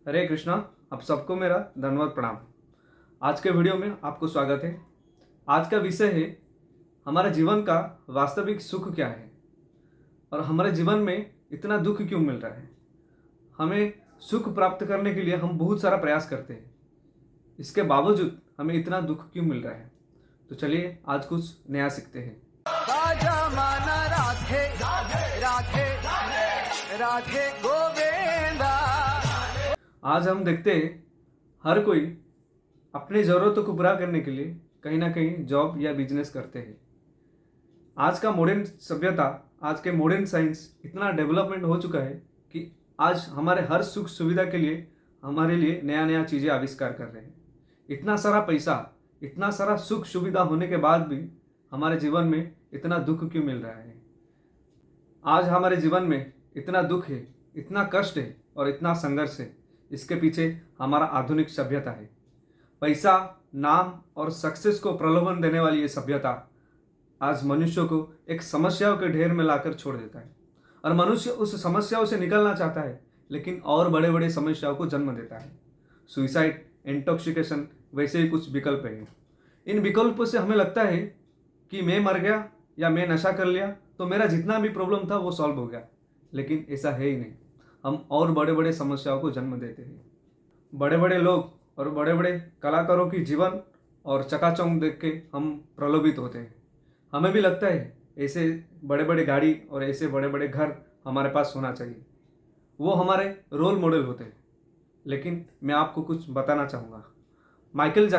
हरे कृष्णा। आप सबको मेरा धन्यवाद प्रणाम। आज के वीडियो में आपको स्वागत है। आज का विषय है हमारे जीवन का वास्तविक सुख क्या है और हमारे जीवन में इतना दुख क्यों मिल रहा है। हमें सुख प्राप्त करने के लिए हम बहुत सारा प्रयास करते हैं, इसके बावजूद हमें इतना दुख क्यों मिल रहा है। तो चलिए आज कुछ नया सीखते हैं। राजा माना राधे राधे राधे गोविंदा। आज हम देखते हैं हर कोई अपनी ज़रूरतों को पूरा करने के लिए कहीं ना कहीं जॉब या बिजनेस करते हैं। आज का मॉडर्न सभ्यता, आज के मॉडर्न साइंस इतना डेवलपमेंट हो चुका है कि आज हमारे हर सुख सुविधा के लिए हमारे लिए नया नया चीज़ें आविष्कार कर रहे हैं। इतना सारा पैसा, इतना सारा सुख सुविधा होने के बाद भी हमारे जीवन में इतना दुख क्यों मिल रहा है। आज हमारे जीवन में इतना दुख है, इतना कष्ट है और इतना संघर्ष है। इसके पीछे हमारा आधुनिक सभ्यता है। पैसा, नाम और सक्सेस को प्रलोभन देने वाली ये सभ्यता आज मनुष्य को एक समस्याओं के ढेर में लाकर छोड़ देता है और मनुष्य उस समस्याओं से निकलना चाहता है, लेकिन और बड़े बड़े समस्याओं को जन्म देता है। सुइसाइड, इंटॉक्सिकेशन वैसे ही कुछ विकल्प हैं। इन विकल्पों से हमें लगता है कि मैं मर गया या मैं नशा कर लिया तो मेरा जितना भी प्रॉब्लम था वो सॉल्व हो गया, लेकिन ऐसा है ही नहीं। हम और बड़े बड़े समस्याओं को जन्म देते हैं। बड़े बड़े लोग और बड़े बड़े कलाकारों की जीवन और चकाचौंध देख के हम प्रलोभित होते हैं। हमें भी लगता है ऐसे बड़े बड़े गाड़ी और ऐसे बड़े बड़े घर हमारे पास होना चाहिए। वो हमारे रोल मॉडल होते हैं। लेकिन मैं आपको कुछ बताना चाहूँगा। माइकल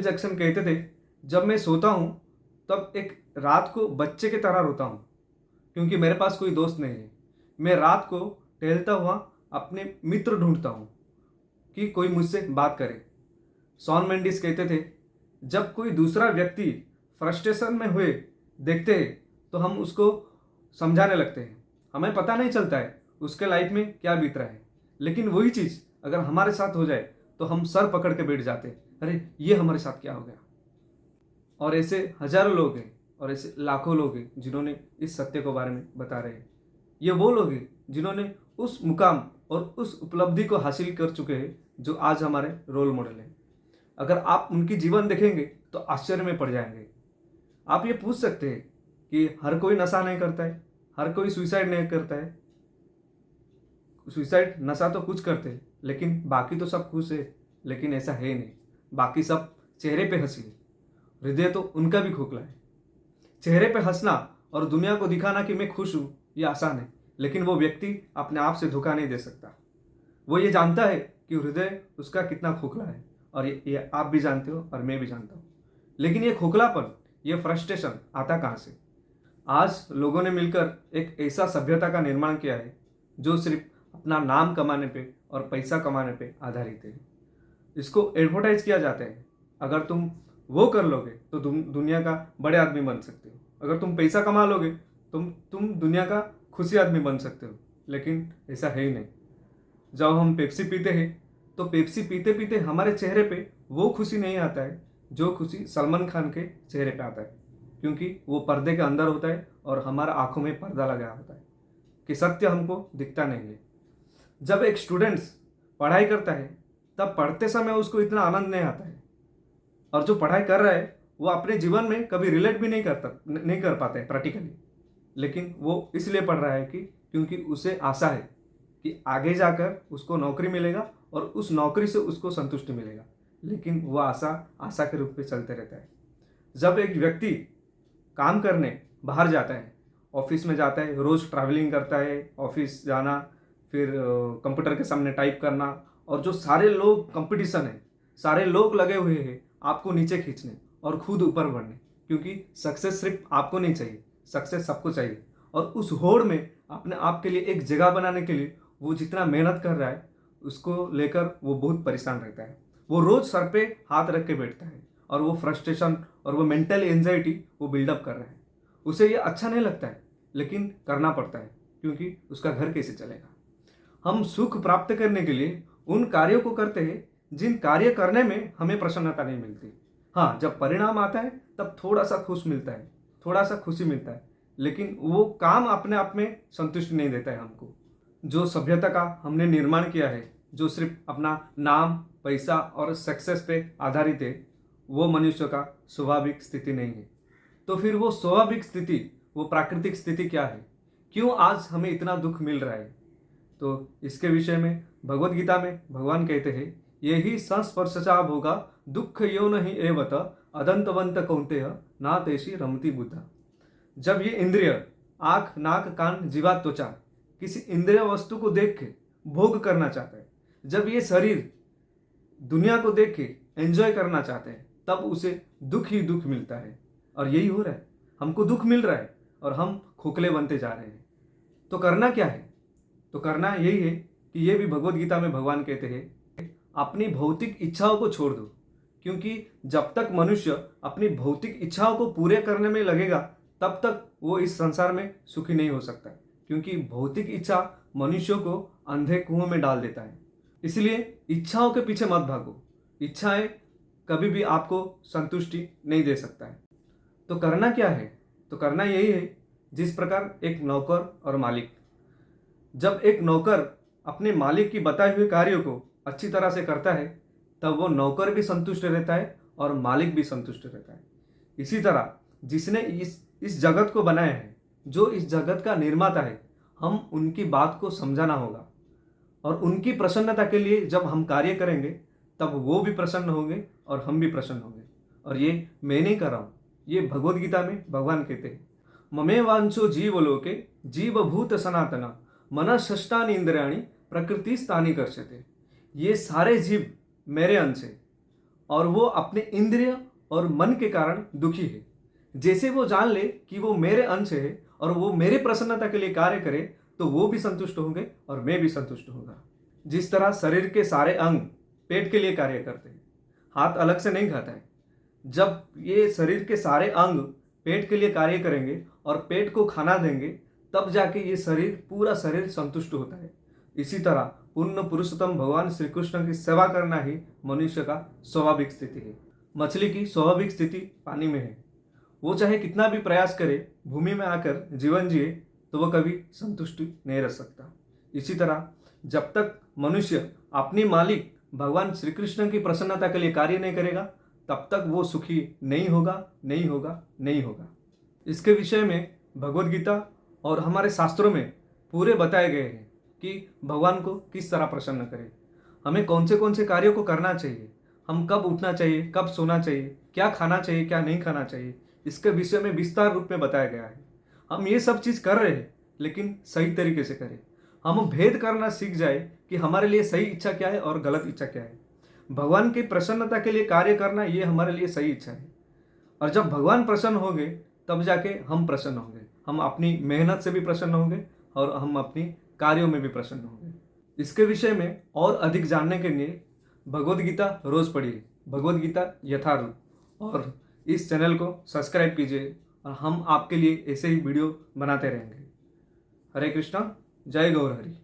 जैक्सन कहते थे, जब मैं सोता हूँ तब एक रात को बच्चे की तरह रोता हूँ, क्योंकि मेरे पास कोई दोस्त नहीं है। मैं रात को टहलता हुआ अपने मित्र ढूंढता हूँ कि कोई मुझसे बात करे। शॉन मेंडिस कहते थे, जब कोई दूसरा व्यक्ति फ्रस्ट्रेशन में हुए देखते हैं तो हम उसको समझाने लगते हैं। हमें पता नहीं चलता है उसके लाइफ में क्या बीत रहा है, लेकिन वही चीज़ अगर हमारे साथ हो जाए तो हम सर पकड़ के बैठ जाते हैं, अरे ये हमारे साथ क्या हो गया। और ऐसे हजारों लोग हैं और ऐसे लाखों लोग हैं जिन्होंने इस सत्य को बारे में बता रहे हैं। ये वो लोग हैं जिन्होंने उस मुकाम और उस उपलब्धि को हासिल कर चुके हैं जो आज हमारे रोल मॉडल हैं। अगर आप उनकी जीवन देखेंगे तो आश्चर्य में पड़ जाएंगे। आप ये पूछ सकते हैं कि हर कोई नशा नहीं करता है, हर कोई सुइसाइड नहीं करता है। सुइसाइड, नशा तो कुछ करते हैं, लेकिन बाकी तो सब खुश है। लेकिन ऐसा है नहीं। बाकी सब चेहरे पे हंसी है, हृदय तो उनका भी खोखला है। चेहरे पे हंसना और दुनिया को दिखाना कि मैं खुश हूँ ये आसान है, लेकिन वो व्यक्ति अपने आप से धोखा नहीं दे सकता। वो ये जानता है कि हृदय उसका कितना खोखला है, और ये आप भी जानते हो और मैं भी जानता हूँ। लेकिन ये खोखलापन, ये फ्रस्ट्रेशन आता कहाँ से। आज लोगों ने मिलकर एक ऐसा सभ्यता का निर्माण किया है जो सिर्फ अपना नाम कमाने पे और पैसा कमाने पे आधारित है। इसको एडवर्टाइज किया जाता है, अगर तुम वो कर लोगे तो तुम दुनिया का बड़े आदमी बन सकते हो। अगर तुम पैसा कमा लोगे तुम दुनिया का खुशी आदमी बन सकते हो। लेकिन ऐसा है ही नहीं। जब हम पेप्सी पीते हैं तो पेप्सी पीते पीते हमारे चेहरे पे वो खुशी नहीं आता है जो खुशी सलमान खान के चेहरे पे आता है, क्योंकि वो पर्दे के अंदर होता है और हमारा आंखों में पर्दा लगा होता है कि सत्य हमको दिखता नहीं है। जब एक स्टूडेंट्स पढ़ाई करता है तब पढ़ते समय उसको इतना आनंद नहीं आता है, और जो पढ़ाई कर रहा है वो अपने जीवन में कभी रिलेट भी नहीं कर पाता है प्रैक्टिकली। लेकिन वो इसलिए पढ़ रहा है कि क्योंकि उसे आशा है कि आगे जाकर उसको नौकरी मिलेगा और उस नौकरी से उसको संतुष्टि मिलेगा। लेकिन वो आशा के रूप में चलते रहता है। जब एक व्यक्ति काम करने बाहर जाता है, ऑफिस में जाता है, रोज़ ट्रैवलिंग करता है, ऑफिस जाना, फिर कंप्यूटर के सामने टाइप करना, और जो सारे लोग कंपटीशन है, सारे लोग लगे हुए हैं आपको नीचे खींचने और खुद ऊपर बढ़ने, क्योंकि सक्सेस सिर्फ आपको नहीं चाहिए, सक्सेस सबको चाहिए। और उस होड़ में अपने आप के लिए एक जगह बनाने के लिए वो जितना मेहनत कर रहा है उसको लेकर वो बहुत परेशान रहता है। वो रोज़ सर पे हाथ रख के बैठता है और वो फ्रस्ट्रेशन और वो मेंटल एंजाइटी वो बिल्डअप कर रहा है। उसे ये अच्छा नहीं लगता है, लेकिन करना पड़ता है, क्योंकि उसका घर कैसे चलेगा। हम सुख प्राप्त करने के लिए उन कार्यों को करते हैं जिन कार्य करने में हमें प्रसन्नता नहीं मिलती। हाँ, जब परिणाम आता है तब थोड़ा सा खुश मिलता है, थोड़ा सा खुशी मिलता है, लेकिन वो काम अपने आप में संतुष्टि नहीं देता है हमको। जो सभ्यता का हमने निर्माण किया है, जो सिर्फ अपना नाम, पैसा और सक्सेस पे आधारित है, वो मनुष्य का स्वाभाविक स्थिति नहीं है। तो फिर वो स्वाभाविक स्थिति, वो प्राकृतिक स्थिति क्या है? क्यों आज हमें इतना दुख मिल रहा है? तो इसके विषय में भगवत गीता में भगवान कहते हैं, यही संस्पर्शा भोगा दुख यो नहीं एवत अदंतवंत कौंतेय ना तेषी रमती बुद्धा। जब ये इंद्रिय आंख, नाक, कान, जीवा, त्वचा किसी इंद्रिय वस्तु को देख के भोग करना चाहता है, जब ये शरीर दुनिया को देख के एंजॉय करना चाहते हैं, तब उसे दुख ही दुख मिलता है। और यही हो रहा है, हमको दुख मिल रहा है और हम खोखले बनते जा रहे हैं। तो करना क्या है? तो करना यही है कि ये भी भगवत गीता में भगवान कहते हैं, अपनी भौतिक इच्छाओं को छोड़ दो। क्योंकि जब तक मनुष्य अपनी भौतिक इच्छाओं को पूरे करने में लगेगा, तब तक वो इस संसार में सुखी नहीं हो सकता। क्योंकि भौतिक इच्छा मनुष्य को अंधे कुएं में डाल देता है। इसलिए इच्छाओं के पीछे मत भागो। इच्छाएं कभी भी आपको संतुष्टि नहीं दे सकता है। तो करना क्या है? तो करना यही है, जिस प्रकार एक नौकर और मालिक, जब एक नौकर अपने मालिक की बताए हुए कार्यों को अच्छी तरह से करता है, तब वो नौकर भी संतुष्ट रहता है और मालिक भी संतुष्ट रहता है। इसी तरह जिसने इस जगत को बनाया है, जो इस जगत का निर्माता है, हम उनकी बात को समझाना होगा। और उनकी प्रसन्नता के लिए जब हम कार्य करेंगे, तब वो भी प्रसन्न होंगे और हम भी प्रसन्न होंगे। और ये मैं नहीं कर रहा हूँ, ये भगवद गीता में भगवान कहते हैं, ममे वांछो जीवलोके जीवभूत सनातना मनःषष्ठानि इंद्रियाणि प्रकृति स्थानी कर्षते। ये सारे जीव मेरे अंश है और वो अपने इंद्रिय और मन के कारण दुखी है। जैसे वो जान ले कि वो मेरे अंश है और वो मेरी प्रसन्नता के लिए कार्य करे, तो वो भी संतुष्ट होंगे और मैं भी संतुष्ट होगा। जिस तरह शरीर के सारे अंग पेट के लिए कार्य करते हैं, हाथ अलग से नहीं खाता है। जब ये शरीर के सारे अंग पेट के लिए कार्य करेंगे और पेट को खाना देंगे, तब जाके ये शरीर, पूरा शरीर संतुष्ट होता है। इसी तरह पूर्ण पुरुषोत्तम भगवान श्री कृष्ण की सेवा करना ही मनुष्य का स्वाभाविक स्थिति है। मछली की स्वाभाविक स्थिति पानी में है। वो चाहे कितना भी प्रयास करे, भूमि में आकर जीवन जिए, तो वह कभी संतुष्ट नहीं रह सकता। इसी तरह जब तक मनुष्य अपने मालिक भगवान श्री कृष्ण की प्रसन्नता के लिए कार्य नहीं करेगा, तब तक वो सुखी नहीं होगा, नहीं होगा, नहीं होगा। इसके विषय में भगवद गीता और हमारे शास्त्रों में पूरे बताए गए हैं कि भगवान को किस तरह प्रसन्न करें, हमें कौन से कार्यों को करना चाहिए, हम कब उठना चाहिए, कब सोना चाहिए, क्या खाना चाहिए, क्या नहीं खाना चाहिए। इसके विषय में विस्तार रूप में बताया गया है। हम ये सब चीज़ कर रहे हैं, लेकिन सही तरीके से करें। हम भेद करना सीख जाए कि हमारे लिए सही इच्छा क्या है और गलत इच्छा क्या है। भगवान की प्रसन्नता के लिए कार्य करना, ये हमारे लिए सही इच्छा है। और जब भगवान प्रसन्न होंगे, तब जाके हम प्रसन्न होंगे। हम अपनी मेहनत से भी प्रसन्न होंगे और हम अपनी कार्यों में भी प्रसन्न होंगे। इसके विषय में और अधिक जानने के लिए भगवद गीता रोज पढ़िए, भगवद गीता यथारूप, और इस चैनल को सब्सक्राइब कीजिए और हम आपके लिए ऐसे ही वीडियो बनाते रहेंगे। हरे कृष्णा, जय गौर हरि।